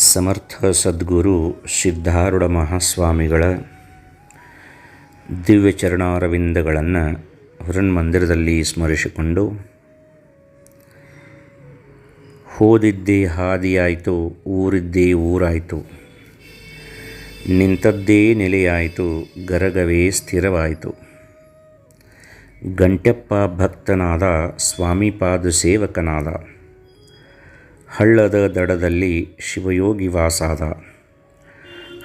ಸಮರ್ಥ ಸದ್ಗುರು ಸಿದ್ಧಾರೂಢ ಮಹಾಸ್ವಾಮಿಗಳ ದಿವ್ಯ ಚರಣಾರವಿಂದಗಳನ್ನು ಹೃನ್ಮಂದಿರದಲ್ಲಿ ಸ್ಮರಿಸಿಕೊಂಡು, ಹೋದಿದ್ದೇ ಹಾದಿಯಾಯಿತು, ಊರಿದ್ದೇ ಊರಾಯಿತು, ನಿಂತದ್ದೇ ನೆಲೆಯಾಯಿತು, ಗರಗವೇ ಸ್ಥಿರವಾಯಿತು. ಗಂಟೆಪ್ಪ ಭಕ್ತನಾದ, ಸ್ವಾಮಿಪಾದ ಸೇವಕನಾದ, ಹಳ್ಳದ ದಡದಲ್ಲಿ ಶಿವಯೋಗಿ ವಾಸಾದ,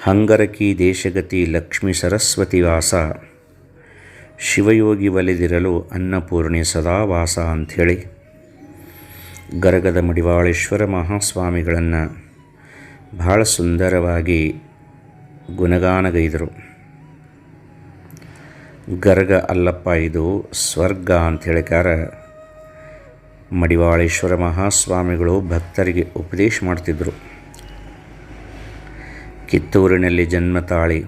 ಹಂಗರಕಿ ದೇಶಗತಿ ಲಕ್ಷ್ಮೀ ಸರಸ್ವತಿ ವಾಸ, ಶಿವಯೋಗಿ ಒಲಿದಿರಲು ಅನ್ನಪೂರ್ಣೆ ಸದಾ ವಾಸ ಅಂಥೇಳಿ ಗರಗದ ಮಡಿವಾಳೇಶ್ವರ ಮಹಾಸ್ವಾಮಿಗಳನ್ನು ಬಹಳ ಸುಂದರವಾಗಿ ಗುಣಗಾನಗೈದರು. ಗರಗ ಅಲ್ಲಪ್ಪ, ಇದು ಸ್ವರ್ಗ ಅಂಥೇಳಿಕಾರ ಮಡಿವಾಳೇಶ್ವರ ಮಹಾಸ್ವಾಮಿಗಳು ಭಕ್ತರಿಗೆ ಉಪದೇಶ ಮಾಡ್ತಿದ್ದರು. ಕಿತ್ತೂರಿನಲ್ಲಿ ಜನ್ಮ ತಾಳಿ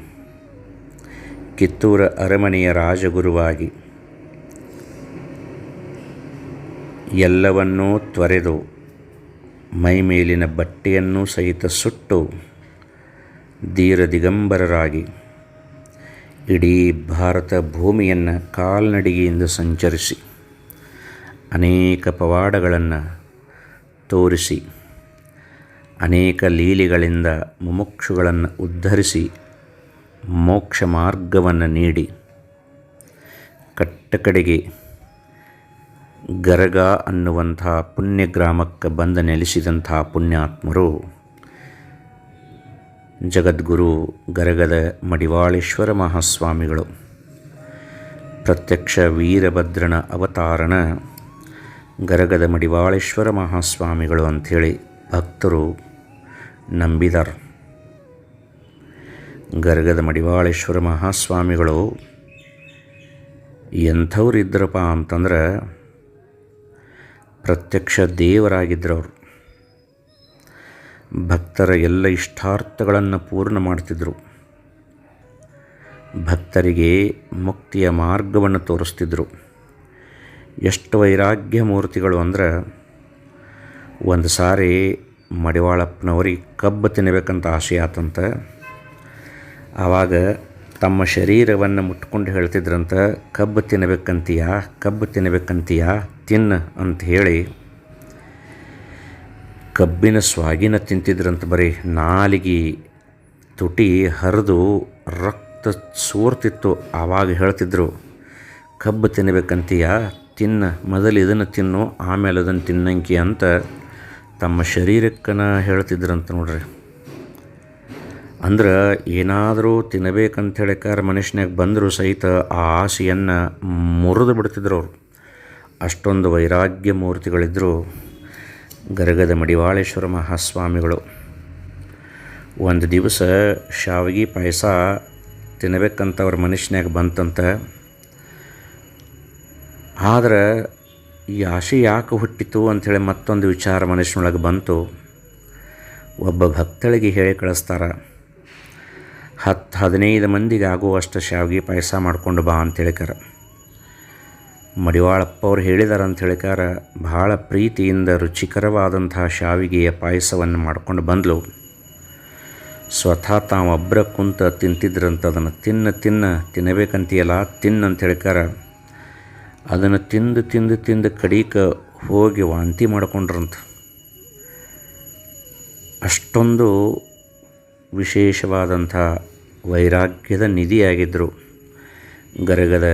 ಕಿತ್ತೂರ ಅರಮನೆಯ ರಾಜಗುರುವಾಗಿ ಎಲ್ಲವನ್ನೂ ತೊರೆದು ಮೈಮೇಲಿನ ಬಟ್ಟೆಯನ್ನೂ ಸಹಿತ ಸುಟ್ಟು ಧೀರ ದಿಗಂಬರರಾಗಿ ಇಡೀ ಭಾರತ ಭೂಮಿಯನ್ನು ಕಾಲ್ನಡಿಗೆಯಿಂದ ಸಂಚರಿಸಿ ಅನೇಕ ಪವಾಡಗಳನ್ನು ತೋರಿಸಿ ಅನೇಕ ಲೀಲೆಗಳಿಂದ ಮುಮುಕ್ಷುಗಳನ್ನು ಉದ್ಧರಿಸಿ ಮೋಕ್ಷ ಮಾರ್ಗವನ್ನು ನೀಡಿ ಕಟ್ಟಕಡೆಗೆ ಗರಗ ಅನ್ನುವಂಥ ಪುಣ್ಯ ಗ್ರಾಮಕ್ಕೆ ಬಂದು ನೆಲೆಸಿದಂಥ ಪುಣ್ಯಾತ್ಮರು ಜಗದ್ಗುರು ಗರಗದ ಮಡಿವಾಳೇಶ್ವರ ಮಹಾಸ್ವಾಮಿಗಳು. ಪ್ರತ್ಯಕ್ಷ ವೀರಭದ್ರನ ಅವತಾರನ ಗರಗದ ಮಡಿವಾಳೇಶ್ವರ ಮಹಾಸ್ವಾಮಿಗಳು ಅಂಥೇಳಿ ಭಕ್ತರು ನಂಬಿದಾರೆ. ಗರಗದ ಮಡಿವಾಳೇಶ್ವರ ಮಹಾಸ್ವಾಮಿಗಳು ಎಂಥವ್ರು ಇದ್ರಪ್ಪ ಅಂತಂದ್ರೆ ಪ್ರತ್ಯಕ್ಷ ದೇವರಾಗಿದ್ದರವರು. ಭಕ್ತರ ಎಲ್ಲ ಇಷ್ಟಾರ್ಥಗಳನ್ನು ಪೂರ್ಣ ಮಾಡ್ತಿದ್ದರು. ಭಕ್ತರಿಗೆ ಮುಕ್ತಿಯ ಮಾರ್ಗವನ್ನು ತೋರಿಸ್ತಿದ್ರು. ಎಷ್ಟು ವೈರಾಗ್ಯ ಮೂರ್ತಿಗಳು ಅಂದ್ರೆ, ಒಂದು ಸಾರಿ ಮಡಿವಾಳಪ್ಪನವ್ರಿಗೆ ಕಬ್ಬು ತಿನ್ನಬೇಕಂತ ಆಸೆ ಆತಂತ. ಆವಾಗ ತಮ್ಮ ಶರೀರವನ್ನು ಮುಟ್ಕೊಂಡು ಹೇಳ್ತಿದ್ರಂತ, ಕಬ್ಬು ತಿನ್ನಬೇಕಂತೀಯ, ಕಬ್ಬು ತಿನ್ನಬೇಕಂತೀಯ, ತಿನ್ನು ಅಂತ ಹೇಳಿ ಕಬ್ಬಿನ ಸ್ವಾಗಿನ ತಿಂತಿದ್ರಂತ. ಬರೀ ನಾಲಿಗೆ ತುಟಿ ಹರಿದು ರಕ್ತ ಸೋರ್ತಿತ್ತು. ಆವಾಗ ಹೇಳ್ತಿದ್ರು, ಕಬ್ಬು ತಿನ್ನಬೇಕಂತೀಯ, ತಿನ್ನು, ಮೊದಲು ಇದನ್ನು ತಿನ್ನು, ಆಮೇಲೆ ಅದನ್ನು ತಿನ್ನಂಕಿ ಅಂತ ತಮ್ಮ ಶರೀರಕ್ಕನ ಹೇಳ್ತಿದ್ರಂತ ನೋಡ್ರಿ. ಅಂದ್ರೆ ಏನಾದರೂ ತಿನ್ನಬೇಕಂತ ಹೇಳಿಕಾರ ಮನುಷ್ಯನಾಗ ಬಂದರೂ ಸಹಿತ ಆ ಆಸೆಯನ್ನು ಮುರಿದು ಬಿಡ್ತಿದ್ರು ಅವರು. ಅಷ್ಟೊಂದು ವೈರಾಗ್ಯ ಮೂರ್ತಿಗಳಿದ್ದರು ಗರಗದ ಮಡಿವಾಳೇಶ್ವರ ಮಹಾಸ್ವಾಮಿಗಳು. ಒಂದು ದಿವಸ ಶಾವಿಗೆ ಪಾಯಸ ತಿನ್ನಬೇಕಂತ ಅವ್ರ ಮನುಷ್ಯನಾಗ ಬಂತಂತ. ಆದ್ರೆ ಈ ಆಸೆ ಯಾಕೆ ಹುಟ್ಟಿತು ಅಂಥೇಳಿ ಮತ್ತೊಂದು ವಿಚಾರ ಮನುಷ್ಯನೊಳಗೆ ಬಂತು. ಒಬ್ಬ ಭಕ್ತಳಿಗೆ ಹೇಳಿ ಕಳಿಸ್ತಾರೆ, 10-15 ಮಂದಿಗೆ ಆಗುವಷ್ಟು ಶಾವಿಗೆ ಪಾಯಸ ಮಾಡ್ಕೊಂಡು ಬಾ ಅಂತೇಳಿಕಾರ. ಮಡಿವಾಳಪ್ಪ ಅವ್ರು ಹೇಳಿದಾರೆ ಅಂಥೇಳಿಕಾರ ಭಾಳ ಪ್ರೀತಿಯಿಂದ ರುಚಿಕರವಾದಂಥ ಶಾವಿಗೆಯ ಪಾಯಸವನ್ನು ಮಾಡ್ಕೊಂಡು ಬಂದಳು. ಸ್ವತಃ ತಾವೊಬ್ಬರ ಕುಂತ ತಿಂತಿದ್ರಂತ. ಅದನ್ನು ತಿನ್ನಬೇಕಂತೀಯಲ್ಲ, ತಿನ್ನಂತೇಳಿಕಾರ ಅದನ್ನು ತಿಂದು ಕಡೀಕ ಹೋಗಿ ವಾಂತಿ ಮಾಡ್ಕೊಂಡ್ರಂತ. ಅಷ್ಟೊಂದು ವಿಶೇಷವಾದಂಥ ವೈರಾಗ್ಯದ ನಿಧಿಯಾಗಿದ್ದರು ಗರಗದ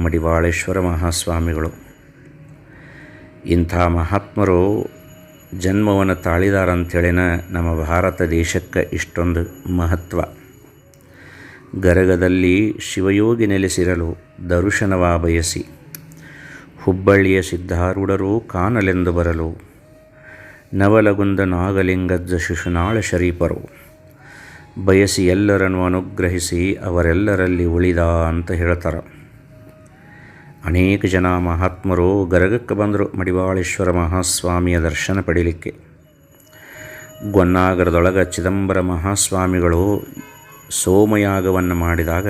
ಮಡಿವಾಳೇಶ್ವರ ಮಹಾಸ್ವಾಮಿಗಳು. ಇಂಥ ಮಹಾತ್ಮರು ಜನ್ಮವನ್ನು ತಾಳಿದಾರಂಥೇಳಿನ ನಮ್ಮ ಭಾರತ ದೇಶಕ್ಕೆ ಇಷ್ಟೊಂದು ಮಹತ್ವ. ಗರಗದಲ್ಲಿ ಶಿವಯೋಗಿ ನೆಲೆಸಿರಲು ದರ್ಶನವ ಬಯಸಿ ಹುಬ್ಬಳ್ಳಿಯ ಸಿದ್ಧಾರೂಢರು ಕಾಣಲೆಂದು ಬರಲು, ನವಲಗುಂದ ನಾಗಲಿಂಗಜ್ಜ ಶಿಶುನಾಳ ಶರೀಫರು ಬಯಸಿ ಎಲ್ಲರನ್ನು ಅನುಗ್ರಹಿಸಿ ಅವರೆಲ್ಲರಲ್ಲಿ ಉಳಿದ ಅಂತ ಹೇಳ್ತಾರೆ. ಅನೇಕ ಜನ ಮಹಾತ್ಮರು ಗರಗಕ್ಕೆ ಬಂದರು ಮಡಿವಾಳೇಶ್ವರ ಮಹಾಸ್ವಾಮಿಯ ದರ್ಶನ ಪಡೀಲಿಕ್ಕೆ. ಗೊನ್ನಾಗರದೊಳಗೆ ಚಿದಂಬರ ಮಹಾಸ್ವಾಮಿಗಳು ಸೋಮಯಾಗವನ್ನು ಮಾಡಿದಾಗ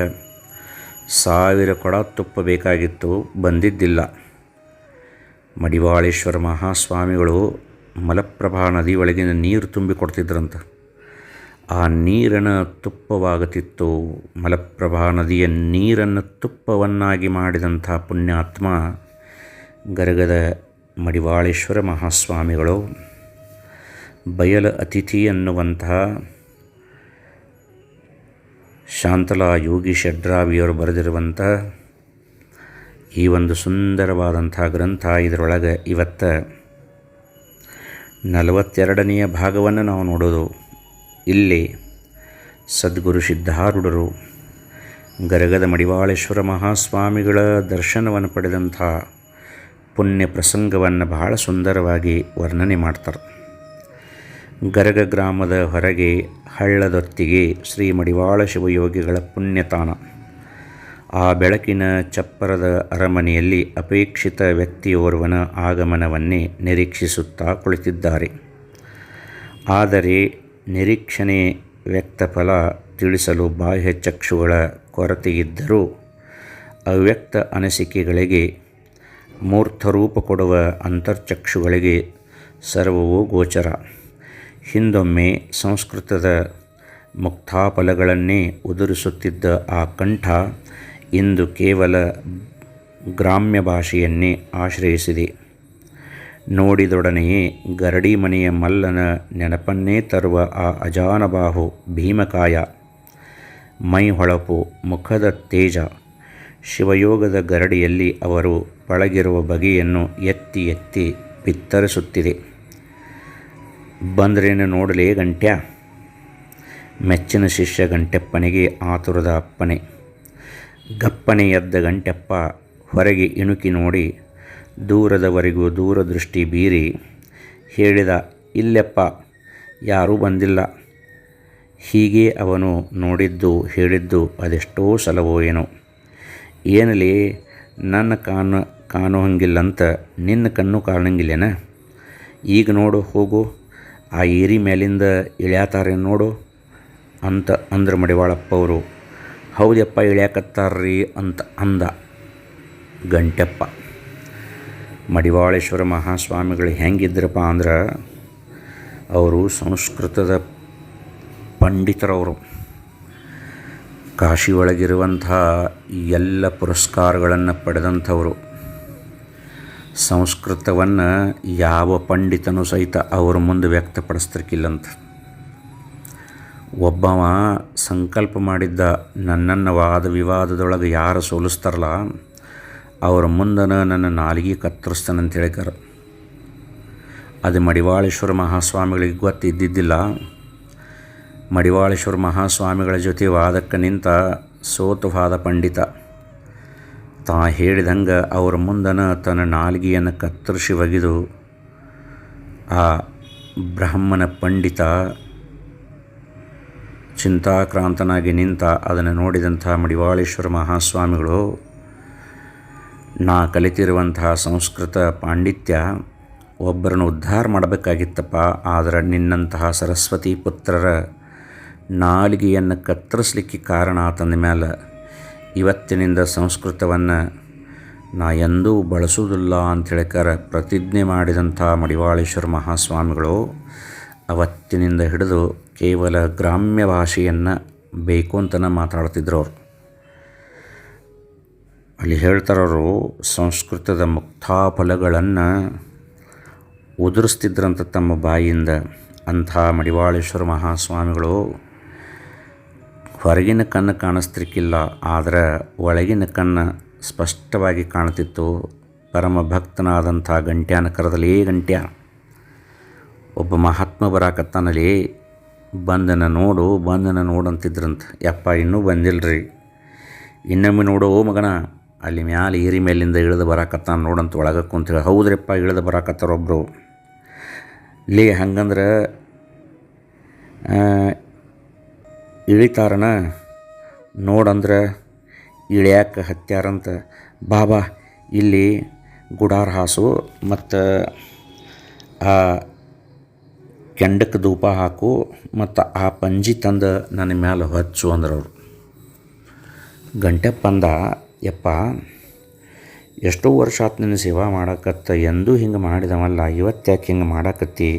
1000 ಕೊಡ ತುಪ್ಪ ಬೇಕಾಗಿತ್ತು, ಬಂದಿದ್ದಿಲ್ಲ. ಮಡಿವಾಳೇಶ್ವರ ಮಹಾಸ್ವಾಮಿಗಳು ಮಲಪ್ರಭಾ ನದಿ ಒಳಗಿನ ನೀರು ತುಂಬಿಕೊಡ್ತಿದ್ರಂತ. ಆ ನೀರನ್ನು ತುಪ್ಪವಾಗುತ್ತಿತ್ತು. ಮಲಪ್ರಭಾ ನದಿಯ ನೀರನ್ನು ತುಪ್ಪವನ್ನಾಗಿ ಮಾಡಿದಂಥ ಪುಣ್ಯಾತ್ಮ ಗರಗದ ಮಡಿವಾಳೇಶ್ವರ ಮಹಾಸ್ವಾಮಿಗಳು. ಬಯಲ ಅತಿಥಿ ಅನ್ನುವಂತಹ ಶಾಂತಲಾ ಯೋಗಿ ಶೆಡ್ರಾವಿಯವರು ಬರೆದಿರುವಂಥ ಈ ಒಂದು ಸುಂದರವಾದಂಥ ಗ್ರಂಥ. ಇದರೊಳಗೆ ಇವತ್ತು 42ನೆಯ ಭಾಗವನ್ನು ನಾವು ನೋಡೋದು. ಇಲ್ಲಿ ಸದ್ಗುರು ಸಿದ್ಧಾರೂಢರು ಗರಗದ ಮಡಿವಾಳೇಶ್ವರ ಮಹಾಸ್ವಾಮಿಗಳ ದರ್ಶನವನ್ನು ಪಡೆದಂಥ ಪುಣ್ಯ ಪ್ರಸಂಗವನ್ನು ಬಹಳ ಸುಂದರವಾಗಿ ವರ್ಣನೆ ಮಾಡ್ತಾರೆ. ಗರಗ ಗ್ರಾಮದ ಹೊರಗೆ ಹಳ್ಳದೊತ್ತಿಗೆ ಶ್ರೀ ಮಡಿವಾಳ ಶಿವಯೋಗಿಗಳ ಪುಣ್ಯತಾಣ. ಆ ಬೆಳಕಿನ ಚಪ್ಪರದ ಅರಮನೆಯಲ್ಲಿ ಅಪೇಕ್ಷಿತ ವ್ಯಕ್ತಿಯೋರ್ವನ ಆಗಮನವನ್ನೇ ನಿರೀಕ್ಷಿಸುತ್ತಾ ಕುಳಿತಿದ್ದಾರೆ. ಆದರೆ ನಿರೀಕ್ಷಣೆ ವ್ಯಕ್ತಫಲ ತಿಳಿಸಲು ಬಾಹ್ಯ ಚಕ್ಷುಗಳ ಕೊರತೆಯಿದ್ದರೂ ಅವ್ಯಕ್ತ ಅನಿಸಿಕೆಗಳಿಗೆ ಮೂರ್ತರೂಪ ಕೊಡುವ ಅಂತರ್ಚಕ್ಷುಗಳಿಗೆ ಸರ್ವವೂ ಗೋಚರ. ಹಿಂದೊಮ್ಮೆ ಸಂಸ್ಕೃತದ ಮುಕ್ತಾಫಲಗಳನ್ನೇ ಉದುರಿಸುತ್ತಿದ್ದ ಆ ಕಂಠ ಇಂದು ಕೇವಲ ಗ್ರಾಮ್ಯ ಭಾಷೆಯನ್ನೇ ಆಶ್ರಯಿಸಿದೆ. ನೋಡಿದೊಡನೆಯೇ ಗರಡಿ ಮನೆಯ ಮಲ್ಲನ ನೆನಪನ್ನೇ ತರುವ ಆ ಅಜಾನಬಾಹು ಭೀಮಕಾಯ, ಮೈ ಹೊಳಪು, ಮುಖದ ತೇಜ, ಶಿವಯೋಗದ ಗರಡಿಯಲ್ಲಿ ಅವರು ಪಳಗಿರುವ ಬಗೆಯನ್ನು ಎತ್ತಿ ಎತ್ತಿ ಬಿತ್ತರಿಸುತ್ತಿದೆ. ಬಂದ್ರೇನು ನೋಡಲೇ ಗಂಟ್ಯ? ಮೆಚ್ಚಿನ ಶಿಷ್ಯ ಗಂಟೆಪ್ಪನಿಗೆ ಆತುರದ ಅಪ್ಪನೆ. ಗಪ್ಪನೆ ಎದ್ದ ಗಂಟೆಪ್ಪ ಹೊರಗೆ ಇಣುಕಿ ನೋಡಿ ದೂರದವರೆಗೂ ದೂರದೃಷ್ಟಿ ಬೀರಿ ಹೇಳಿದ, ಇಲ್ಲೆಪ್ಪ, ಯಾರೂ ಬಂದಿಲ್ಲ. ಹೀಗೆ ಅವನು ನೋಡಿದ್ದು ಹೇಳಿದ್ದು ಅದೆಷ್ಟೋ ಸಲವೋ ಏನೋ. ಏನಲೇ, ನನ್ನ ಕಾಣೋ ಹಂಗಿಲ್ಲಂತ ನಿನ್ನ ಕಣ್ಣು ಕಾಣಂಗಿಲ್ಲೇನ? ಈಗ ನೋಡು, ಹೋಗು, ಆ ಏರಿ ಮೇಲಿಂದ ಇಳ್ಯಾತಾರೆ ನೋಡು ಅಂತ ಅಂದ್ರೆ ಮಡಿವಾಳಪ್ಪ ಅವರು. ಹೌದಪ್ಪ, ಇಳ್ಯಾಕತ್ತಾರ್ರಿ ಅಂತ ಅಂದ ಗಂಟೆಪ್ಪ. ಮಡಿವಾಳೇಶ್ವರ ಮಹಾಸ್ವಾಮಿಗಳು ಹೆಂಗಿದ್ರಪ್ಪ ಅಂದ್ರೆ ಅವರು ಸಂಸ್ಕೃತದ ಪಂಡಿತರವರು. ಕಾಶಿ ಒಳಗಿರುವಂಥ ಎಲ್ಲ ಪುರಸ್ಕಾರಗಳನ್ನು ಪಡೆದಂಥವರು. ಸಂಸ್ಕೃತವನ್ನು ಯಾವ ಪಂಡಿತನೂ ಸಹಿತ ಅವರ ಮುಂದೆ ವ್ಯಕ್ತಪಡಿಸ್ತಿರ್ಕಿಲ್ಲಂತ. ಒಬ್ಬವ ಸಂಕಲ್ಪ ಮಾಡಿದ್ದ, ನನ್ನನ್ನು ವಾದ ವಿವಾದದೊಳಗೆ ಯಾರು ಸೋಲಿಸ್ತಾರಲ್ಲ ಅವರ ಮುಂದನ ನನ್ನ ನಾಲಿಗೆ ಕತ್ತರಿಸ್ತಾನಂತ ಹೇಳಿಕಾರ. ಅದು ಮಡಿವಾಳೇಶ್ವರ ಮಹಾಸ್ವಾಮಿಗಳಿಗೆ ಗೊತ್ತಿದ್ದಿದ್ದಿಲ್ಲ. ಮಡಿವಾಳೇಶ್ವರ ಮಹಾಸ್ವಾಮಿಗಳ ಜೊತೆ ವಾದಕ್ಕೆ ನಿಂತ ಸೋತುವಾದ ಪಂಡಿತ ತಾ ಹೇಳಿದಂಗೆ ಅವರ ಮುಂದನ ತನ್ನ ನಾಲಿಗೆಯನ್ನು ಕತ್ತರಿಸಿ ಒಗೆದು ಆ ಬ್ರಾಹ್ಮಣ ಪಂಡಿತ ಚಿಂತಾಕ್ರಾಂತನಾಗಿ ನಿಂತ. ಅದನ್ನು ನೋಡಿದಂಥ ಮಡಿವಾಳೇಶ್ವರ ಮಹಾಸ್ವಾಮಿಗಳು, ನಾ ಕಲಿತಿರುವಂತಹ ಸಂಸ್ಕೃತ ಪಾಂಡಿತ್ಯ ಒಬ್ಬರನ್ನು ಉದ್ಧಾರ ಮಾಡಬೇಕಾಗಿತ್ತಪ್ಪ, ಆದರೆ ನಿನ್ನಂತಹ ಸರಸ್ವತಿ ಪುತ್ರರ ನಾಲಿಗೆಯನ್ನು ಕತ್ತರಿಸಲಿಕ್ಕೆ ಕಾರಣ ಆತಂದ ಮೇಲೆ ಇವತ್ತಿನಿಂದ ಸಂಸ್ಕೃತವನ್ನು ನಾ ಎಂದೂ ಬಳಸುವುದಿಲ್ಲ ಅಂಥೇಳಿಕಾರ ಪ್ರತಿಜ್ಞೆ ಮಾಡಿದಂಥ ಮಡಿವಾಳೇಶ್ವರ ಮಹಾಸ್ವಾಮಿಗಳು ಅವತ್ತಿನಿಂದ ಹಿಡಿದು ಕೇವಲ ಗ್ರಾಮ್ಯ ಭಾಷೆಯನ್ನು ಬೇಕು ಅಂತನ ಮಾತಾಡ್ತಿದ್ರು ಅವರು. ಅಲ್ಲಿ ಹೇಳ್ತಾರವರು, ಸಂಸ್ಕೃತದ ಮುಕ್ತಾಫಲಗಳನ್ನು ಉದುರಿಸ್ತಿದ್ರಂಥ ತಮ್ಮ ಬಾಯಿಯಿಂದ. ಅಂಥ ಮಡಿವಾಳೇಶ್ವರ ಮಹಾಸ್ವಾಮಿಗಳು ಹೊರಗಿನ ಕಣ್ಣು ಕಾಣಿಸ್ತಿರ್ಕಿಲ್ಲ, ಆದರೆ ಒಳಗಿನ ಕಣ್ಣು ಸ್ಪಷ್ಟವಾಗಿ ಕಾಣ್ತಿತ್ತು. ಪರಮ ಭಕ್ತನಾದಂಥ ಗಂಟ್ಯಾನ ಕರೆದಲೇ, ಗಂಟ್ಯ, ಒಬ್ಬ ಮಹಾತ್ಮ ಬರಾಕತ್ತಾನಲ್ಲಿ, ಬಂದನ ನೋಡು ಅಂತಿದ್ರಂತ. ಯಪ್ಪ, ಇನ್ನೂ ಬಂದಿಲ್ಲರಿ, ಇನ್ನೊಮ್ಮೆ ನೋಡು ಮಗನ, ಅಲ್ಲಿ ಮ್ಯಾಲೆ ಏರಿ ಮೇಲಿಂದ ಇಳಿದು ಬರಾಕತ್ತಾನ ನೋಡಂತ ಒಳಗೆ ಕುಂತೇಳಿ. ಹೌದ್ರಪ್ಪ, ಇಳಿದು ಬರಾಕತ್ತಾರೊಬ್ಬರು. ಲೇ, ಹಂಗಂದ್ರೆ ಇಳಿತಾರನ ನೋಡಂದ್ರೆ ಇಳ್ಯಾಕೆ ಹತ್ಯಾರಂತ. ಬಾಬಾ, ಇಲ್ಲಿ ಗುಡಾರ ಹಾಸು ಮತ್ತು ಆ ಕೆಂಡಕ್ಕೆ ಧೂಪ ಹಾಕು ಮತ್ತು ಆ ಪಂಜಿ ತಂದು ನನ್ನ ಮ್ಯಾಲೆ ಹಚ್ಚು ಅಂದ್ರವರು. ಗಂಟೆಪ್ಪ ಅಂದ, ಯಪ್ಪ, ಎಷ್ಟೋ ವರ್ಷ ಆತು ನಿನ್ನ ಸೇವಾ ಮಾಡಕತ್ತ, ಎಂದೂ ಹಿಂಗೆ ಮಾಡಿದವಲ್ಲ, ಇವತ್ತು ಯಾಕೆ ಹಿಂಗೆ ಮಾಡಾಕತ್ತಿ?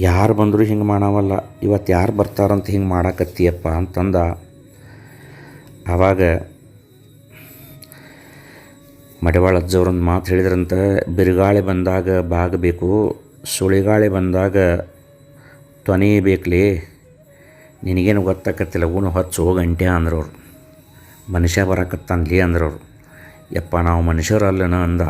ಯಾರು ಬಂದರೂ ಹಿಂಗೆ ಮಾಡವಲ್ಲ, ಇವತ್ತು ಯಾರು ಬರ್ತಾರಂತ ಹಿಂಗೆ ಮಾಡಾಕತ್ತೀಯಪ್ಪ ಅಂತಂದ. ಆವಾಗ ಮಡಿವಾಳ ಅಜ್ಜವ್ರೊಂದು ಮಾತು ಹೇಳಿದ್ರಂತ, ಬಿರುಗಾಳಿ ಬಂದಾಗ ಬಾಗಬೇಕು, ಸುಳಿಗಾಳಿ ಬಂದಾಗ ತೊನೆಯಬೇಕಲೇ, ನಿನಗೇನು ಗೊತ್ತಾಕತ್ತಿಲ್ಲ, ಊನು ಹೊಚ್ಚು ಹೋಗಂಟ್ಯ ಅಂದ್ರವ್ರು. ಮನುಷ್ಯ ಬರಾಕತ್ತಾನ್ಲಿ ಅಂದ್ರವ್ರು. ಯಪ್ಪ ನಾವು ಮನುಷ್ಯರಲ್ಲನ ಅಂದ.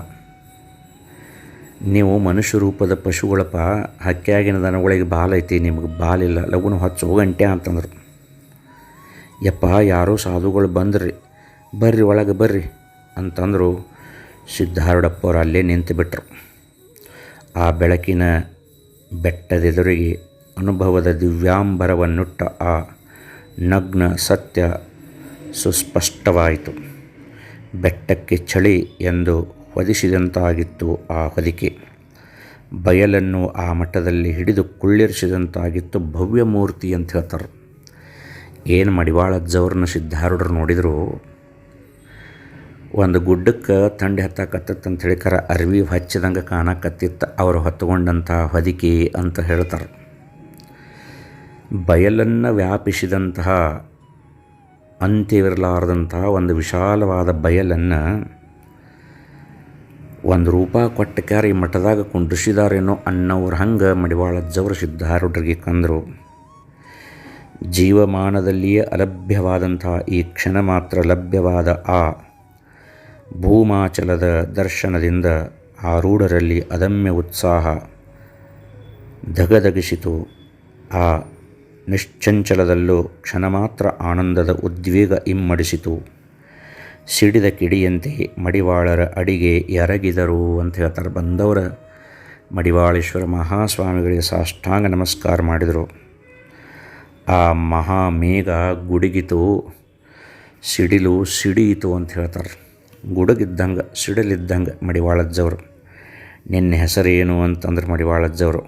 ನೀವು ಮನುಷ್ಯ ರೂಪದ ಪಶುಗಳಪ್ಪ, ಹಕ್ಕಿಯಾಗಿನ ದನಗಳಿಗೆ ಬಾಲೈತಿ, ನಿಮಗೆ ಬಾಲಿಲ್ಲ, ಲಗುನ ಹೊಚ್ಚು ಹೋಗಂಟ್ಯ ಅಂತಂದ್ರು. ಯಪ್ಪ ಯಾರೋ ಸಾಧುಗಳು ಬಂದ್ರಿ, ಬರ್ರಿ ಒಳಗೆ ಬರ್ರಿ ಅಂತಂದರು. ಸಿದ್ಧಾರೂಢಪ್ಪವ್ರು ಅಲ್ಲೇ ನಿಂತುಬಿಟ್ರು. ಆ ಬೆಳಕಿನ ಬೆಟ್ಟದೆದುರಿಗೆ ಅನುಭವದ ದಿವ್ಯಾಂಬರವನ್ನುಟ್ಟ ಆ ನಗ್ನ ಸತ್ಯ ಸುಸ್ಪಷ್ಟವಾಯಿತು. ಬೆಟ್ಟಕ್ಕೆ ಚಳಿ ಎಂದು ಹೊದಿಸಿದಂತಾಗಿತ್ತು ಆ ಹೊದಿಕೆ. ಬಯಲನ್ನು ಆ ಮಟ್ಟದಲ್ಲಿ ಹಿಡಿದು ಕುಳ್ಳಿರಿಸಿದಂತಾಗಿತ್ತು ಭವ್ಯ ಮೂರ್ತಿ ಅಂತ ಹೇಳ್ತಾರೆ. ಏನು ಮಡಿವಾಳಜ್ಜವ್ರನ್ನ ಸಿದ್ಧಾರೂಢರು ನೋಡಿದರು. ಒಂದು ಗುಡ್ಡಕ್ಕೆ ತಂಡಿ ಹತ್ತಾಕತ್ತಂತ ಹೇಳಿಕರ ಅರಿವಿ ಹಚ್ಚಿದಂಗೆ ಕಾಣಕತ್ತಿತ್ತು ಅವರು ಹೊತ್ತುಕೊಂಡಂಥ ಹೊದಿಕೆ ಅಂತ ಹೇಳ್ತಾರೆ. ಬಯಲನ್ನು ವ್ಯಾಪಿಸಿದಂತಹ ಅಂತ್ಯವಿರಲಾರದಂತಹ ಒಂದು ವಿಶಾಲವಾದ ಬಯಲನ್ನು ಒಂದು ರೂಪ ಕೊಟ್ಟಕ್ಯಾರ ಈ ಮಠದಾಗ ಕುಂಡ್ರಿಸಿದಾರೇನೋ ಅನ್ನೋರು ಹಂಗೆ ಮಡಿವಾಳಜ್ಜವರು ಸಿದ್ಧಾರೂಢರಿಗೆ ಕಂದರು. ಜೀವಮಾನದಲ್ಲಿಯೇ ಅಲಭ್ಯವಾದಂತಹ ಈ ಕ್ಷಣ ಮಾತ್ರ ಲಭ್ಯವಾದ ಆ ಭೂಮಾಚಲದ ದರ್ಶನದಿಂದ ಆರೂಢರಲ್ಲಿ ಅದಮ್ಯ ಉತ್ಸಾಹ ಧಗಧಗಿಸಿತು. ಆ ನಿಶ್ಚಂಚಲದಲ್ಲೂ ಕ್ಷಣ ಮಾತ್ರ ಆನಂದದ ಉದ್ವೇಗ ಇಮ್ಮಡಿಸಿತು. ಸಿಡಿದ ಕಿಡಿಯಂತೆ ಮಡಿವಾಳರ ಅಡಿಗೆ ಎರಗಿದರು ಅಂತ ಹೇಳ್ತಾರೆ. ಬಂದವರ ಮಡಿವಾಳೇಶ್ವರ ಮಹಾಸ್ವಾಮಿಗಳಿಗೆ ಸಾಷ್ಟಾಂಗ ನಮಸ್ಕಾರ ಮಾಡಿದರು. ಆ ಮಹಾಮೇಘ ಗುಡುಗಿತು, ಸಿಡಿಲು ಸಿಡಿಯಿತು ಅಂತ ಹೇಳ್ತಾರೆ. ಗುಡುಗಿದ್ದಂಗೆ ಸಿಡಿಲಿದ್ದಂಗೆ ಮಡಿವಾಳಜ್ಜವರು. ನಿನ್ನ ಹೆಸರೇನು ಅಂತಂದ್ರೆ ಮಡಿವಾಳಜ್ಜವರು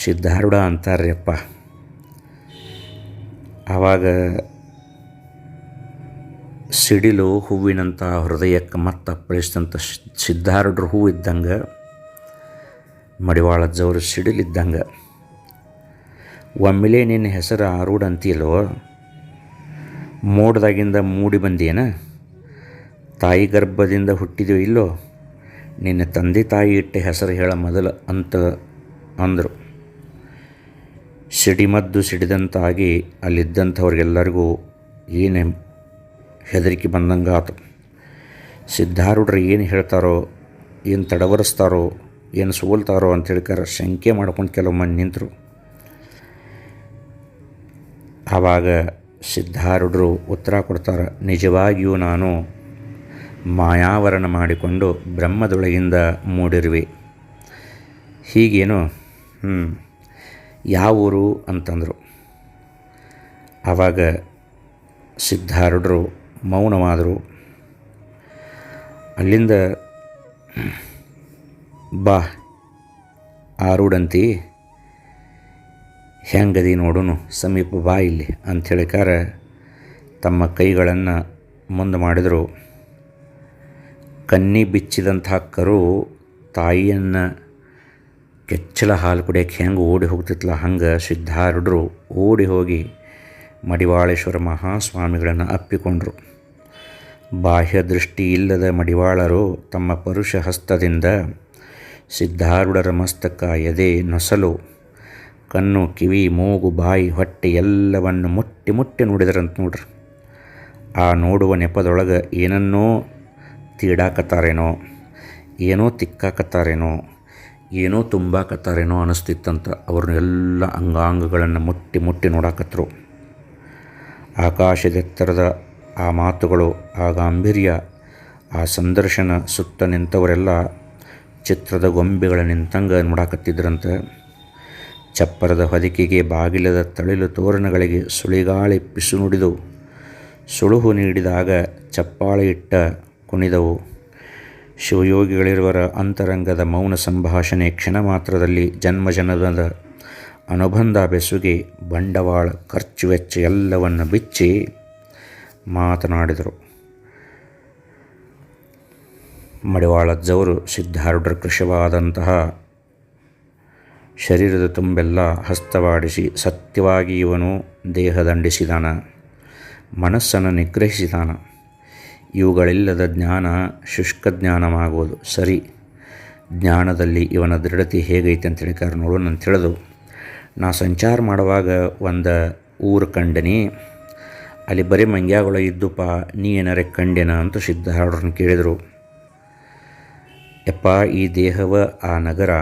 ಸಿದ್ಧಾರೂಢ ಅಂತಾರ್ರಿ ಅಪ್ಪ. ಆವಾಗ ಸಿಡಿಲು ಹೂವಿನಂಥ ಹೃದಯಕ್ಕೆ ಮತ್ತೆ ಅಪ್ಪಳಿಸಿದಂಥ ಸಿದ್ಧಾರೂಢರು ಹೂವು ಇದ್ದಂಗೆ, ಮಡಿವಾಳಜ್ಜವರು ಸಿಡಿಲಿದ್ದಂಗೆ. ಒಮ್ಮೆಲೇ ನಿನ್ನ ಹೆಸರು ಆರೂಢ ಅಂತೀಲೋ, ಮೋಡದಾಗಿಂದ ಮೂಡಿ ಬಂದೇನ, ತಾಯಿ ಗರ್ಭದಿಂದ ಹುಟ್ಟಿದೆಯೋ ಇಲ್ಲೋ, ನಿನ್ನ ತಂದೆ ತಾಯಿ ಇಟ್ಟ ಹೆಸರು ಹೇಳ ಮೊದಲು ಅಂತ ಅಂದರು. ಸಿಡಿಮದ್ದು ಸಿಡಿದಂತಾಗಿ ಅಲ್ಲಿದ್ದಂಥವ್ರಿಗೆಲ್ಲರಿಗೂ ಏನೇ ಹೆದರಿಕೆ ಬಂದಂಗೆ ಆತು. ಸಿದ್ಧಾರೂಢರು ಏನು ಹೇಳ್ತಾರೋ, ಏನು ತಡವರಿಸ್ತಾರೋ, ಏನು ಸೋಲ್ತಾರೋ ಅಂತ ಹೇಳ್ಕಾರ ಶಂಕೆ ಮಾಡ್ಕೊಂಡು ಕೆಲವು ಮಂದಿ ನಿಂತರು. ಆವಾಗ ಸಿದ್ಧಾರೂಢರು ಉತ್ತರ ಕೊಡ್ತಾರೆ, ನಿಜವಾಗಿಯೂ ನಾನು ಮಾಯಾವರಣ ಮಾಡಿಕೊಂಡು ಬ್ರಹ್ಮದೊಳಗಿಂದ ಮೂಡಿರುವೆ. ಹೀಗೇನು? ಯಾವ ಊರು ಅಂತಂದರು. ಆವಾಗ ಸಿದ್ಧಾರೂಢರು ಮೌನವಾದರು. ಅಲ್ಲಿಂದ ಬಾ ಆರೂಢಂತಿ, ಹೆಂಗದಿ ನೋಡುನು, ಸಮೀಪ ಬಾ ಇಲ್ಲಿ ಅಂಥೇಳಿಕಾರ ತಮ್ಮ ಕೈಗಳನ್ನು ಮುಂದೆ ಮಾಡಿದರು. ಕನ್ನಿ ಬಿಚ್ಚಿದಂಥ ಕರು ತಾಯಿಯನ್ನು ಕೆಚ್ಚಲ ಹಾಲು ಕುಡಿಯೋಕ್ಕೆ ಹೆಂಗೆ ಓಡಿ ಹೋಗ್ತಿತ್ತಲ್ಲ, ಹಂಗೆ ಸಿದ್ಧಾರೂಢರು ಓಡಿ ಹೋಗಿ ಮಡಿವಾಳೇಶ್ವರ ಮಹಾಸ್ವಾಮಿಗಳನ್ನು ಅಪ್ಪಿಕೊಂಡರು. ಬಾಹ್ಯ ದೃಷ್ಟಿ ಇಲ್ಲದ ಮಡಿವಾಳರು ತಮ್ಮ ಪರುಷ ಹಸ್ತದಿಂದ ಸಿದ್ಧಾರೂಢರ ಮಸ್ತಕ, ಎದೆ, ನೊಸಲು, ಕಣ್ಣು, ಕಿವಿ, ಮೂಗು, ಬಾಯಿ, ಹೊಟ್ಟೆ ಎಲ್ಲವನ್ನು ಮುಟ್ಟಿ ಮುಟ್ಟಿ ನೋಡಿದ್ರಂತ ನೋಡ್ರಿ. ಆ ನೋಡುವ ನೆಪದೊಳಗೆ ಏನನ್ನೋ ತೀಡಾಕತ್ತಾರೇನೋ, ಏನೋ ತಿಕ್ಕಾಕತ್ತಾರೇನೋ, ಏನೋ ತುಂಬಾಕತ್ತಾರೇನೋ ಅನ್ನಿಸ್ತಿತ್ತಂತ. ಅವ್ರನ್ನೆಲ್ಲ ಅಂಗಾಂಗಗಳನ್ನು ಮುಟ್ಟಿ ಮುಟ್ಟಿ ನೋಡಾಕತ್ತರು. ಆಕಾಶದೆತ್ತರದ ಆ ಮಾತುಗಳು, ಆ ಗಾಂಭೀರ್ಯ, ಆ ಸಂದರ್ಶನ ಸುತ್ತ ನಿಂತವರೆಲ್ಲ ಚಿತ್ರದ ಗೊಂಬೆಗಳ ನಿಂತಂಗೆ ನೋಡಾಕತ್ತಿದ್ರಂತೆ. ಚಪ್ಪರದ ಹೊದಿಕೆಗೆ, ಬಾಗಿಲದ ತಳಿಲು ತೋರಣಗಳಿಗೆ ಸುಳಿಗಾಳಿ ಪಿಸು ನುಡಿದು ಸುಳುಹು ನೀಡಿದಾಗ ಚಪ್ಪಾಳೆ ಇಟ್ಟ ಕುಣಿದವು. ಶಿವಯೋಗಿಗಳಿರುವರ ಅಂತರಂಗದ ಮೌನ ಸಂಭಾಷಣೆ ಕ್ಷಣ ಮಾತ್ರದಲ್ಲಿ ಜನ್ಮಜನದ ಅನುಬಂಧ ಬೆಸುಗೆ ಬಂಡವಾಳ ಖರ್ಚು ವೆಚ್ಚ ಎಲ್ಲವನ್ನು ಬಿಚ್ಚಿ ಮಾತನಾಡಿದರು. ಮಡಿವಾಳಜ್ಜವರು ಸಿದ್ಧಾರೂಢರ ಕೃಶವಾದಂತಹ ಶರೀರದ ತುಂಬೆಲ್ಲ ಹಸ್ತವಾಡಿಸಿ ಸತ್ಯವಾಗಿ ಇವನು ದೇಹದಂಡಿಸಿದಾನ, ಮನಸ್ಸನ್ನು ನಿಗ್ರಹಿಸಿದಾನ. ಇವುಗಳಿಲ್ಲದ ಜ್ಞಾನ ಶುಷ್ಕ ಜ್ಞಾನವಾಗುವುದು. ಸರಿ, ಜ್ಞಾನದಲ್ಲಿ ಇವನ ದೃಢತೆ ಹೇಗೈತೆ ಅಂತೇಳಿ ನೋಡೋಣ ಅಂತ ತಿಳಿದು, ನಾ ಸಂಚಾರ ಮಾಡುವಾಗ ಒಂದು ಊರು ಕಂಡನಿ, ಅಲ್ಲಿ ಬರೀ ಮಂಗ್ಯಾಗಳು ಇದ್ದುಪ್ಪ, ನೀ ಏನಾರೆ ಕಂಡೆನ ಅಂತ ಸಿದ್ಧಾರೂಢರನ್ನು ಕೇಳಿದರು. ಯಪ್ಪ, ಈ ದೇಹವ ಆ ನಗರ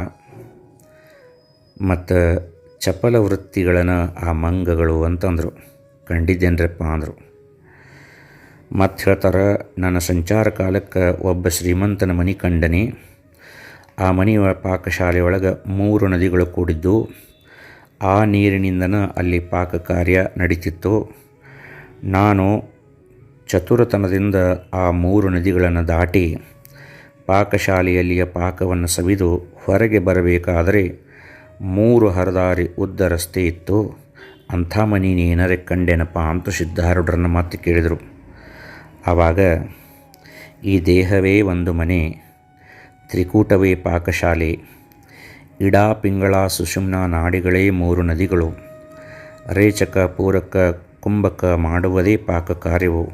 ಮತ್ತು ಚಪಲ ವೃತ್ತಿಗಳನ್ನು ಆ ಮಂಗಗಳು ಅಂತಂದರು. ಕಂಡಿದ್ದೇನ್ರಪ್ಪ ಅಂದರು. ಮತ್ತು ಹೇಳ್ತಾರೆ, ನನ್ನ ಸಂಚಾರ ಕಾಲಕ್ಕೆ ಒಬ್ಬ ಶ್ರೀಮಂತನ ಮನೆ ಕಂಡನಿ. ಆ ಮನೆಯ ಪಾಕಶಾಲೆಯೊಳಗೆ 3 ನದಿಗಳು ಕೂಡಿದ್ದು. ಆ ನೀರಿನಿಂದನ ಅಲ್ಲಿ ಪಾಕ ಕಾರ್ಯ ನಡೀತಿತ್ತು. ನಾನು ಚತುರತನದಿಂದ ಆ 3 ನದಿಗಳನ್ನು ದಾಟಿ ಪಾಕಶಾಲೆಯಲ್ಲಿಯ ಪಾಕವನ್ನು ಸವಿದು ಹೊರಗೆ ಬರಬೇಕಾದರೆ 3 ಹರದಾರಿ ಉದ್ದ ರಸ್ತೆ ಇತ್ತು. ಅಂಥ ಮನೆ ನೀನರೆ ಕಂಡೆನಪ್ಪ ಅಂತ ಸಿದ್ಧಾರೂಢರನ್ನು ಮತ್ತೆ ಕೇಳಿದರು. ಆವಾಗ, ಈ ದೇಹವೇ ಒಂದು ಮನೆ, ತ್ರಿಕೂಟವೇ ಪಾಕಶಾಲೆ, ಇಡಾ ಪಿಂಗಳ ಸುಷುಮ್ನ ನಾಡಿಗಳೇ 3 ನದಿಗಳು, ರೇಚಕ ಪೂರಕ ಕುಂಭಕ ಮಾಡುವುದೇ ಪಾಕ ಕಾರ್ಯವು,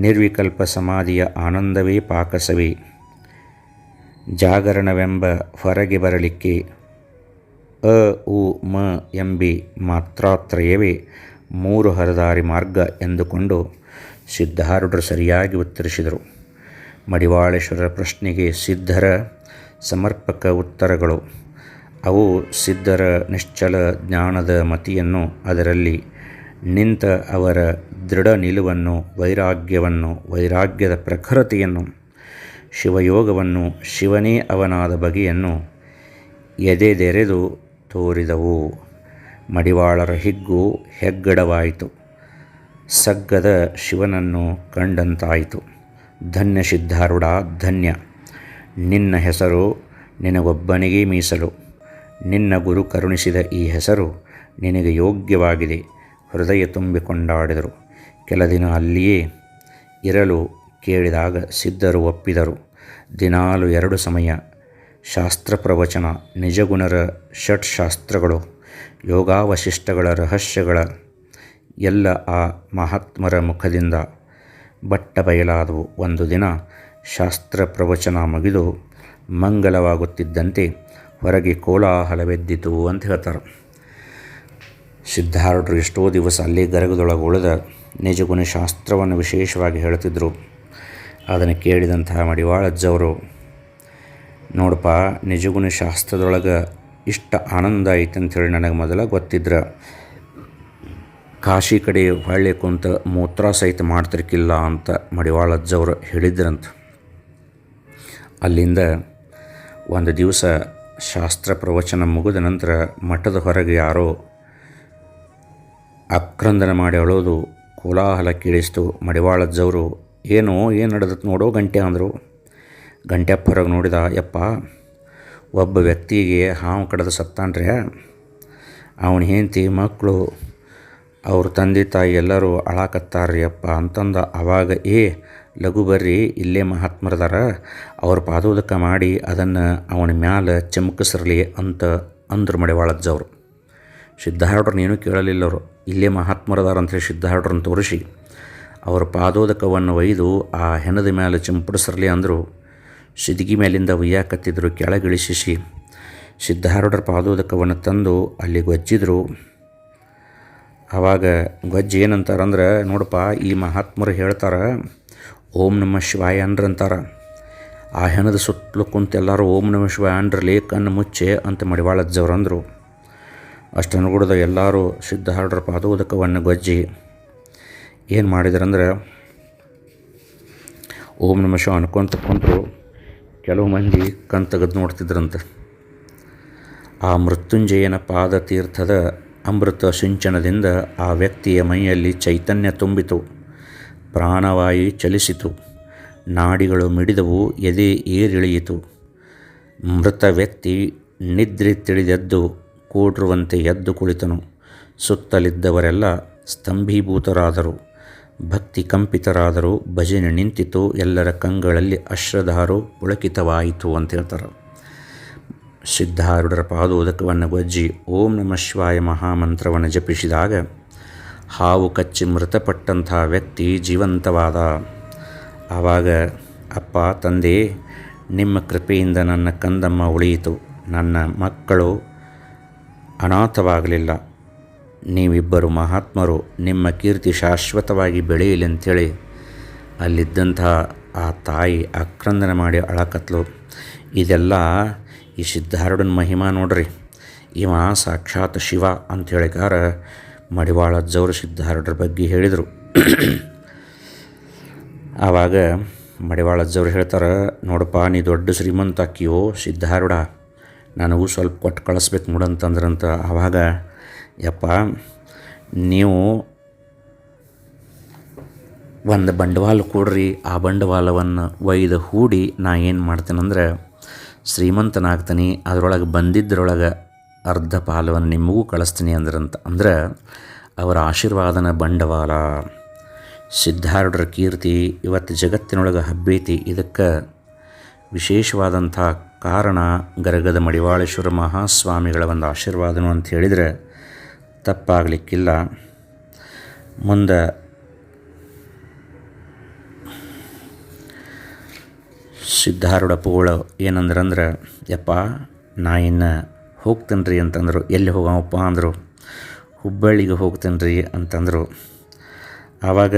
ನಿರ್ವಿಕಲ್ಪ ಸಮಾಧಿಯ ಆನಂದವೇ ಪಾಕಸವಿ, ಜಾಗರಣವೆಂಬ ಹೊರಗೆ ಬರಲಿಕ್ಕೆ ಅ ಉ ಮ ಎಂಬಿ ಮಾತ್ರಾತ್ರಯವೇ 3 ಹರದಾರಿ ಮಾರ್ಗ ಎಂದುಕೊಂಡು ಸಿದ್ಧಾರೂಢರು ಸರಿಯಾಗಿ ಉತ್ತರಿಸಿದರು. ಮಡಿವಾಳೇಶ್ವರರ ಪ್ರಶ್ನೆಗೆ ಸಿದ್ಧರ ಸಮರ್ಪಕ ಉತ್ತರಗಳು. ಅವು ಸಿದ್ಧರ ನಿಶ್ಚಲ ಜ್ಞಾನದ ಮತಿಯನ್ನು, ಅದರಲ್ಲಿ ನಿಂತ ಅವರ ದೃಢ ನಿಲುವನ್ನು, ವೈರಾಗ್ಯವನ್ನು, ವೈರಾಗ್ಯದ ಪ್ರಖರತೆಯನ್ನು, ಶಿವಯೋಗವನ್ನು, ಶಿವನೇ ಅವನಾದ ಬಗೆಯನ್ನು ಎದೆದೆರೆದು ತೋರಿದವು. ಮಡಿವಾಳರ ಹಿಗ್ಗು ಹೆಗ್ಗಡವಾಯಿತು. ಸಗ್ಗದ ಶಿವನನ್ನು ಕಂಡಂತಾಯಿತು. ಧನ್ಯ ಸಿದ್ಧಾರೂಢ, ಧನ್ಯ. ನಿನ್ನ ಹೆಸರು ನಿನಗೊಬ್ಬನಿಗೇ ಮೀಸಲು. ನಿನ್ನ ಗುರು ಕರುಣಿಸಿದ ಈ ಹೆಸರು ನಿನಗೆ ಯೋಗ್ಯವಾಗಿದೆ. ಹೃದಯ ತುಂಬಿ ಕೊಂಡಾಡಿದರು. ಕೆಲ ದಿನ ಅಲ್ಲಿಯೇ ಇರಲು ಕೇಳಿದಾಗ ಸಿದ್ಧರು ಒಪ್ಪಿದರು. ದಿನಾಲು 2 ಸಮಯ ಶಾಸ್ತ್ರ ಪ್ರವಚನ, ನಿಜಗುಣರ ಷಟ್ಶಾಸ್ತ್ರಗಳು, ಯೋಗಾವಶಿಷ್ಟಗಳ ರಹಸ್ಯಗಳ ಎಲ್ಲ ಆ ಮಹಾತ್ಮರ ಮುಖದಿಂದ ಬಟ್ಟ ಬಯಲಾದವು. ಒಂದು ದಿನ ಶಾಸ್ತ್ರ ಪ್ರವಚನ ಮುಗಿದು ಮಂಗಲವಾಗುತ್ತಿದ್ದಂತೆ ಹೊರಗೆ ಕೋಲಾಹಲವೆದ್ದಿತು ಅಂತ ಹೇಳ್ತಾರೆ. ಸಿದ್ಧಾರೂಢರು ಎಷ್ಟೋ ದಿವಸ ಅಲ್ಲೇ ಗರಗದೊಳಗೆ ಉಳಿದ ನಿಜಗುಣ ಶಾಸ್ತ್ರವನ್ನು ವಿಶೇಷವಾಗಿ ಹೇಳ್ತಿದ್ರು. ಅದನ್ನು ಕೇಳಿದಂತಹ ಮಡಿವಾಳಜ್ಜವರು, ನೋಡಪ್ಪ, ನಿಜಗುಣ ಶಾಸ್ತ್ರದೊಳಗೆ ಇಷ್ಟ ಆನಂದ ಐತೆ ಅಂಥೇಳಿ ನನಗೆ ಮೊದಲ ಗೊತ್ತಿದ್ರೆ ಕಾಶಿ ಕಡೆ ಹೊಳ್ಳೆ ಕುಂತ ಮೂತ್ರ ಸಹಿತ ಮಾಡ್ತಿರ್ಕಿಲ್ಲ ಅಂತ ಮಡಿವಾಳಜ್ಜವರು ಹೇಳಿದ್ರಂತ. ಅಲ್ಲಿಂದ ಒಂದು ದಿವಸ ಶಾಸ್ತ್ರ ಪ್ರವಚನ ಮುಗಿದ ನಂತರ ಮಠದ ಹೊರಗೆ ಯಾರೋ ಆಕ್ರಂದನ ಮಾಡಿ ಅಳೋದು, ಕೋಲಾಹಲ ಕೇಳಿಸ್ತು. ಮಡಿವಾಳಜ್ಜವರು, ಏನು ನಡೆದತ್ತು ನೋಡೋ ಗಂಟೆ ಅಂದರು. ಗಂಟೆಪ್ಪ ಹೊರಗೆ ನೋಡಿದ. ಯಪ್ಪ, ಒಬ್ಬ ವ್ಯಕ್ತಿಗೆ ಹಾವು ಕಡ್ದು ಸತ್ತಾನ್ರಿ. ಅವನ ಹೆಂಡತಿ ಮಕ್ಕಳು ಅವ್ರ ತಂದೆ ತಾಯಿ ಎಲ್ಲರೂ ಅಳಾಕತ್ತಾರ್ರಿ ಅಪ್ಪ ಅಂತಂದ. ಆವಾಗ, ಲಘು ಬರ್ರಿ, ಇಲ್ಲೇ ಮಹಾತ್ಮರದಾರ, ಅವ್ರ ಪಾದೋದಕ ಮಾಡಿ ಅದನ್ನು ಅವನ ಮ್ಯಾಲೆ ಚಿಮುಕಿಸ್ರಲಿ ಅಂತ ಅಂದರು ಮಡಿವಾಳಜ್ಜವರು. ಸಿದ್ಧಾರೂಢರನ್ನ ಏನೂ ಕೇಳಲಿಲ್ಲ ಅವರು. ಇಲ್ಲೇ ಮಹಾತ್ಮರದಾರ ಅಂಥೇಳಿ ಸಿದ್ಧಾರೂಢರನ್ನು ತೋರಿಸಿ ಅವರ ಪಾದೋದಕವನ್ನು ಒಯ್ದು ಆ ಹೆಣದ ಮೇಲೆ ಚಿಂಪಡಿಸ್ರಲಿ ಅಂದರು. ಸಿದ್ಗಿ ಮೇಲಿಂದ ಒಯ್ಯಾಕತ್ತಿದ್ರು. ಕೆಳಗಿಳಿಸಿ ಸಿದ್ಧಾರೂಢರ ಪಾದೋದಕವನ್ನು ತಂದು ಅಲ್ಲಿ ಗೊಜ್ಜಿದ್ರು. ಆವಾಗ ಗೊಜ್ಜಿ ಏನಂತಾರಂದ್ರೆ, ನೋಡಪ್ಪ, ಈ ಮಹಾತ್ಮರು ಹೇಳ್ತಾರೆ ಓಂ ನಮಃ ಶಿವಾಯ ಅಂದ್ರಂತಾರೆ. ಆ ಹೆಣದ ಸುತ್ತಲೂ ಕುಂತು ಎಲ್ಲರೂ ಓಂ ನಮಃ ಶಿವಾಯ ಅಂದ್ರಲಿ, ಕಣ್ಣು ಮುಚ್ಚೆ ಅಂತ ಮಡಿವಾಳಜ್ಜವ್ರು ಅಂದರು. ಅಷ್ಟನ್ನು ಕೂಡ ಎಲ್ಲರೂ ಸಿದ್ಧಾರೂಢರ ಪಾದೋದಕವನ್ನು ಗೊಜ್ಜಿ ಏನು ಮಾಡಿದ್ರಂದ್ರೆ ಓಂ ನಮಃ ಶಿವ ಅನ್ಕೊಂತ ಕುಂತರು. ಕೆಲವು ಮಂದಿ ಕಣ್ ತೆಗೆದು ನೋಡ್ತಿದ್ರಂತೆ. ಆ ಮೃತ್ಯುಂಜಯನ ಪಾದತೀರ್ಥದ ಅಮೃತ ಸಿಂಚನದಿಂದ ಆ ವ್ಯಕ್ತಿಯ ಮೈಯಲ್ಲಿ ಚೈತನ್ಯ ತುಂಬಿತು. ಪ್ರಾಣವಾಯು ಚಲಿಸಿತು. ನಾಡಿಗಳು ಮಿಡಿದವು. ಎದೆ ಏರಿಳಿಯಿತು. ಮೃತ ವ್ಯಕ್ತಿ ನಿದ್ರೆ ತಿಳಿದೆದ್ದು ಕೂಡಿರುವಂತೆ ಎದ್ದು ಕುಳಿತನು. ಸುತ್ತಲಿದ್ದವರೆಲ್ಲ ಸ್ತಂಭೀಭೂತರಾದರು. ಭಕ್ತಿ ಕಂಪಿತರಾದರು. ಭಜನೆ ನಿಂತಿತು. ಎಲ್ಲರ ಕಂಗಳಲ್ಲಿ ಅಶ್ರಧಾರು ಪುಳಕಿತವಾಯಿತು ಅಂತ ಹೇಳ್ತಾರೆ. ಸಿದ್ಧಾರೂಢರ ಪಾದೋದಕವನ್ನು ಗೊಜ್ಜಿ ಓಂ ನಮಃ ಶಿವಾಯ ಮಹಾಮಂತ್ರವನ್ನು ಜಪಿಸಿದಾಗ ಹಾವು ಕಚ್ಚಿ ಮೃತಪಟ್ಟಂಥ ವ್ಯಕ್ತಿ ಜೀವಂತವಾದ. ಆವಾಗ ಅಪ್ಪ ತಂದೆ, ನಿಮ್ಮ ಕೃಪೆಯಿಂದ ನನ್ನ ಕಂದಮ್ಮ ಉಳಿಯಿತು, ನನ್ನ ಮಕ್ಕಳು ಅನಾಥವಾಗಲಿಲ್ಲ, ನೀವಿಬ್ಬರು ಮಹಾತ್ಮರು, ನಿಮ್ಮ ಕೀರ್ತಿ ಶಾಶ್ವತವಾಗಿ ಬೆಳೆಯಲಿ ಅಂಥೇಳಿ ಅಲ್ಲಿದ್ದಂಥ ಆ ತಾಯಿ ಆಕ್ರಂದನ ಮಾಡಿ ಅಳಕತ್ಲು. ಇದೆಲ್ಲ ಈ ಸಿದ್ಧಾರೂಢನ ಮಹಿಮಾ ನೋಡ್ರಿ. ಇವ ಸಾಕ್ಷಾತ್ ಶಿವ ಅಂಥೇಳಿಕಾರ ಮಡಿವಾಳ ಅಜ್ಜವರು ಸಿದ್ಧಾರೂಢರ ಬಗ್ಗೆ ಹೇಳಿದರು. ಆವಾಗ ಮಡಿವಾಳ ಅಜ್ಜವ್ರು ಹೇಳ್ತಾರೆ, ನೋಡಪ್ಪ ನೀ ದೊಡ್ಡ ಶ್ರೀಮಂತ ಅಕ್ಕಿಯೋ ಸಿದ್ಧಾರೂಢ, ನನಗೂ ಸ್ವಲ್ಪ ಕೊಟ್ಟು ಕಳಿಸ್ಬೇಕು ನೋಡಂತಂದ್ರಂತ. ಆವಾಗ ಯಪ್ಪ ನೀವು ಒಂದು ಬಂಡವಾಳ ಕೊಡ್ರಿ, ಆ ಬಂಡವಾಳವನ್ನು ಒಯ್ದು ಹೂಡಿ ನಾ ಏನು ಮಾಡ್ತೇನೆಂದ್ರೆ ಶ್ರೀಮಂತನಾಗ್ತೀನಿ, ಅದರೊಳಗೆ ಬಂದಿದ್ದರೊಳಗೆ ಅರ್ಧ ಪಾಲವನ್ನು ನಿಮಗೂ ಕಳಿಸ್ತೀನಿ ಅಂದ್ರಂತ. ಅಂದ್ರೆ ಅವರ ಆಶೀರ್ವಾದನ ಬಂಡವಾಳ. ಸಿದ್ಧಾರೂಢರ ಕೀರ್ತಿ ಇವತ್ತು ಜಗತ್ತಿನೊಳಗೆ ಹಬ್ಬೈತಿ. ಇದಕ್ಕೆ ವಿಶೇಷವಾದಂಥ ಕಾರಣ ಗರಗದ ಮಡಿವಾಳೇಶ್ವರ ಮಹಾಸ್ವಾಮಿಗಳ ಒಂದು ಆಶೀರ್ವಾದನು ಅಂತ ಹೇಳಿದರೆ ತಪ್ಪಾಗಲಿಕ್ಕಿಲ್ಲ. ಮುಂದೆ ಸಿದ್ಧಾರೂಢ ಪುಗಳು ಏನಂದ್ರಂದ್ರೆ, ಯಪ್ಪ ನಾ ಇನ್ನು ಹೋಗ್ತೇನೆ ರೀ ಅಂತಂದರು. ಎಲ್ಲಿ ಹೋಗವಪ್ಪ ಅಂದರು. ಹುಬ್ಬಳ್ಳಿಗೆ ಹೋಗ್ತೇನೆ ರೀ ಅಂತಂದರು. ಆವಾಗ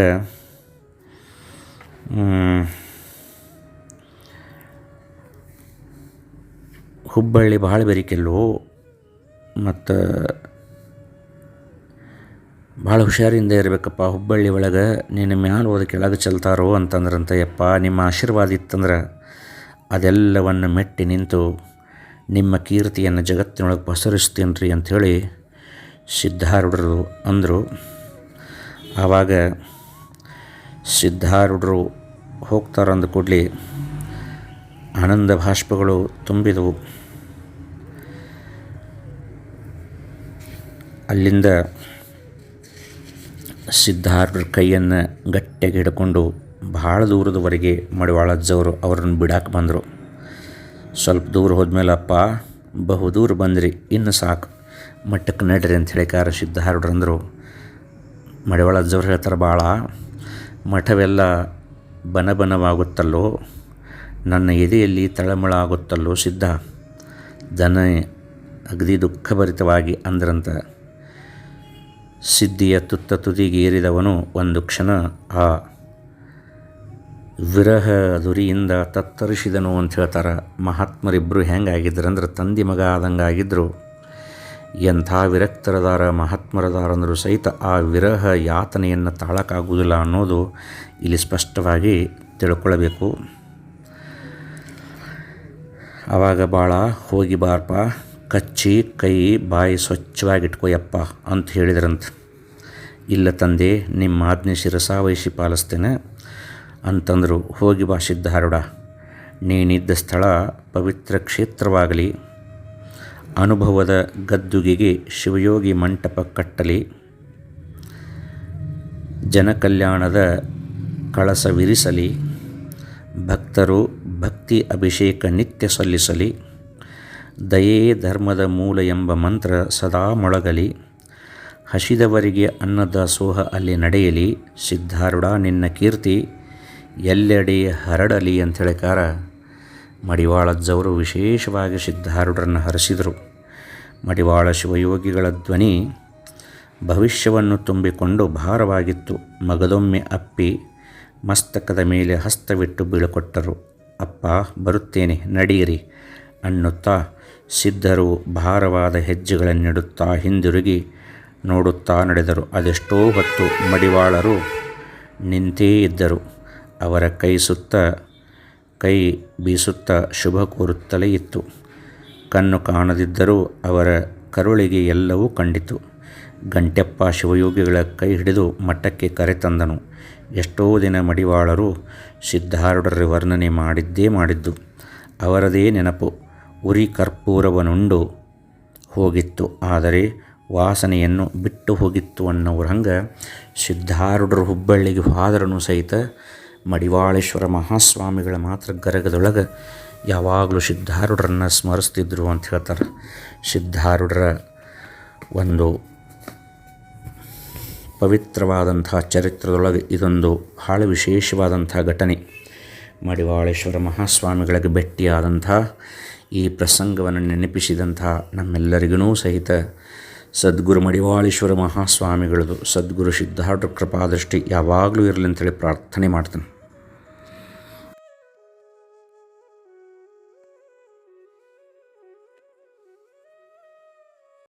ಹುಬ್ಬಳ್ಳಿ ಭಾಳ ಬೆರಿಕೆಲ್ಲೋ ಮತ್ತು ಭಾಳ ಹುಷಾರಿಂದ ಇರಬೇಕಪ್ಪ, ಹುಬ್ಬಳ್ಳಿ ಒಳಗೆ ನಿನ್ನ ಮ್ಯಾಲೆ ಹೋದ ಕೆಳಗೆ ಚೆಲ್ತಾರೋ ಅಂತಂದ್ರಂತ. ಯಪ್ಪ ನಿಮ್ಮ ಆಶೀರ್ವಾದ ಇತ್ತಂದ್ರೆ ಅದೆಲ್ಲವನ್ನು ಮೆಟ್ಟಿ ನಿಂತು ನಿಮ್ಮ ಕೀರ್ತಿಯನ್ನು ಜಗತ್ತಿನೊಳಗೆ ಪಸರಿಸ್ತೀನಿ ರೀ ಅಂಥೇಳಿ ಸಿದ್ಧಾರೂಢರು ಅಂದರು. ಆವಾಗ ಸಿದ್ಧಾರೂಢರು ಹೋಗ್ತಾರಂದ ಕೂಡಲೇ ಆನಂದ ಭಾಷ್ಪಗಳು ತುಂಬಿದವು. ಅಲ್ಲಿಂದ ಸಿದ್ಧಾರೂಢರ ಕೈಯನ್ನು ಗಟ್ಟಿಯಾಗಿ ಹಿಡ್ಕೊಂಡು ಭಾಳ ದೂರದವರೆಗೆ ಮಡಿವಾಳ ಅಜ್ಜವರು ಅವರನ್ನು ಬಿಡಾಕೆ ಬಂದರು. ಸ್ವಲ್ಪ ದೂರ ಹೋದ್ಮೇಲೆ, ಅಪ್ಪ ಬಹು ದೂರ ಬಂದ್ರಿ, ಇನ್ನು ಸಾಕು, ಮಟ್ಟಕ್ಕೆ ನಡ್ರಿ ಅಂತ ಹೇಳಿಕಾರ ಸಿದ್ಧಾರೂಢರು ಅಂದರು. ಮಡಿವಾಳ ಅಜ್ಜವ್ರು ಹೇಳ್ತಾರೆ, ಭಾಳ ಮಠವೆಲ್ಲ ಬನಬನವಾಗುತ್ತಲ್ಲೋ, ನನ್ನ ಎದೆಯಲ್ಲಿ ತಳಮಳ ಆಗುತ್ತಲ್ಲೋ ಸಿದ್ಧ, ದನ ಅಗದಿ ದುಃಖಭರಿತವಾಗಿ ಅಂದ್ರಂತ. ಸಿದ್ಧಿಯ ತುತ್ತ ತುದಿಗೆ ಏರಿದವನು ಒಂದು ಕ್ಷಣ ಆ ವಿರಹ ದುರಿಯಿಂದ ತತ್ತರಿಸಿದನು ಅಂತ ಹೇಳ್ತಾರೆ. ಮಹಾತ್ಮರಿಬ್ಬರು ಹೆಂಗಾಗಿದ್ರಂದ್ರೆ ತಂದೆ ಮಗ ಆದಂಗೆ ಆಗಿದ್ದರು. ಎಂಥ ವಿರಕ್ತರದಾರ ಮಹಾತ್ಮರದಾರಂದರೂ ಸಹಿತ ಆ ವಿರಹ ಯಾತನೆಯನ್ನು ತಾಳಕ್ಕಾಗುವುದಿಲ್ಲ ಅನ್ನೋದು ಇಲ್ಲಿ ಸ್ಪಷ್ಟವಾಗಿ ತಿಳ್ಕೊಳ್ಬೇಕು. ಆವಾಗ ಭಾಳ ಹೋಗಿ ಬಾರಪ್ಪ, ಕಚ್ಚಿ ಕೈ ಬಾಯಿ ಸ್ವಚ್ಛವಾಗಿಟ್ಕೊಯಪ್ಪ ಅಂತ ಹೇಳಿದ್ರಂತ. ಇಲ್ಲ ತಂದೆ, ನಿಮ್ಮ ಆಜ್ಞೆ ಶಿರಸಾವಹಿಸಿ ಪಾಲಿಸ್ತೇನೆ ಅಂತಂದರು. ಹೋಗಿ ಬಾ ಸಿದ್ಧಾರೂಢ, ನೀನಿದ್ದ ಸ್ಥಳ ಪವಿತ್ರ ಕ್ಷೇತ್ರವಾಗಲಿ, ಅನುಭವದ ಗದ್ದುಗೆಗೆ ಶಿವಯೋಗಿ ಮಂಟಪ ಕಟ್ಟಲಿ, ಜನಕಲ್ಯಾಣದ ಕಳಸವಿರಿಸಲಿ, ಭಕ್ತರು ಭಕ್ತಿ ಅಭಿಷೇಕ ನಿತ್ಯ ಸಲ್ಲಿಸಲಿ, ದಯೇ ಧರ್ಮದ ಮೂಲ ಎಂಬ ಮಂತ್ರ ಸದಾ ಮೊಳಗಲಿ, ಹಸಿದವರಿಗೆ ಅನ್ನದಾಸೋಹ ಅಲ್ಲಿ ನಡೆಯಲಿ, ಸಿದ್ಧಾರೂಢ ನಿನ್ನ ಕೀರ್ತಿ ಎಲ್ಲೆಡೆ ಹರಡಲಿ ಅಂತ ಹೇಳಿಕಾರ ಮಡಿವಾಳ ಅಜ್ಜವರು ವಿಶೇಷವಾಗಿ ಸಿದ್ಧಾರೂಢರನ್ನು ಹರಿಸಿದರು. ಮಡಿವಾಳ ಶಿವಯೋಗಿಗಳ ಧ್ವನಿ ಭವಿಷ್ಯವನ್ನು ತುಂಬಿಕೊಂಡು ಭಾರವಾಗಿತ್ತು. ಮಗದೊಮ್ಮೆ ಅಪ್ಪಿ ಮಸ್ತಕದ ಮೇಲೆ ಹಸ್ತವಿಟ್ಟು ಬೀಳ್ಕೊಟ್ಟರು. ಅಪ್ಪ ಬರುತ್ತೇನೆ, ನಡೆಯಿರಿ ಅನ್ನುತ್ತಾ ಸಿದ್ಧರು ಭಾರವಾದ ಹೆಜ್ಜೆಗಳನ್ನಿಡುತ್ತಾ ಹಿಂದಿರುಗಿ ನೋಡುತ್ತಾ ನಡೆದರು. ಅದೆಷ್ಟೋ ಹೊತ್ತು ಮಡಿವಾಳರು ನಿಂತೇ ಇದ್ದರು. ಅವರ ಕೈ ಬೀಸುತ್ತಾ ಶುಭ ಕೋರುತ್ತಲೇ ಇತ್ತು. ಕಣ್ಣು ಕಾಣದಿದ್ದರೂ ಅವರ ಕರುಳಿಗೆ ಎಲ್ಲವೂ ಕಂಡಿತು. ಗಂಟೆಪ್ಪ ಶಿವಯೋಗಿಗಳ ಕೈ ಹಿಡಿದು ಮಠಕ್ಕೆ ಕರೆತಂದನು. ಎಷ್ಟೋ ದಿನ ಮಡಿವಾಳರು ಸಿದ್ಧಾರೂಢರ ವರ್ಣನೆ ಮಾಡಿದ್ದು. ಅವರದೇ ನೆನಪು ಉರಿ ಕರ್ಪೂರವನುಂಡು ಹೋಗಿತ್ತು, ಆದರೆ ವಾಸನೆಯನ್ನು ಬಿಟ್ಟು ಹೋಗಿತ್ತು ಅನ್ನೋರ ಹಂಗೆ ಸಿದ್ಧಾರೂಢರು ಹುಬ್ಬಳ್ಳಿಗೆ ಹೋದ್ರೂ ಸಹಿತ ಮಡಿವಾಳೇಶ್ವರ ಮಹಾಸ್ವಾಮಿಗಳ ಮಾತ್ರ ಗರಗದೊಳಗೆ ಯಾವಾಗಲೂ ಸಿದ್ಧಾರೂಢರನ್ನು ಸ್ಮರಿಸ್ತಿದ್ರು ಅಂತ ಹೇಳ್ತಾರೆ. ಸಿದ್ಧಾರೂಢರ ಒಂದು ಪವಿತ್ರವಾದಂಥ ಚರಿತ್ರದೊಳಗೆ ಇದೊಂದು ಭಾಳ ವಿಶೇಷವಾದಂಥ ಘಟನೆ. ಮಡಿವಾಳೇಶ್ವರ ಮಹಾಸ್ವಾಮಿಗಳಿಗೆ ಭೇಟಿಯಾದಂಥ ಈ ಪ್ರಸಂಗವನ್ನು ನೆನಪಿಸಿದಂಥ ನಮ್ಮೆಲ್ಲರಿಗೂ ಸಹಿತ ಸದ್ಗುರು ಮಡಿವಾಳೇಶ್ವರ ಮಹಾಸ್ವಾಮಿಗಳದು, ಸದ್ಗುರು ಸಿದ್ಧಾರೂಢರ ಕೃಪಾದೃಷ್ಟಿ ಯಾವಾಗಲೂ ಇರಲಿ ಅಂತೇಳಿ ಪ್ರಾರ್ಥನೆ ಮಾಡ್ತಾನೆ.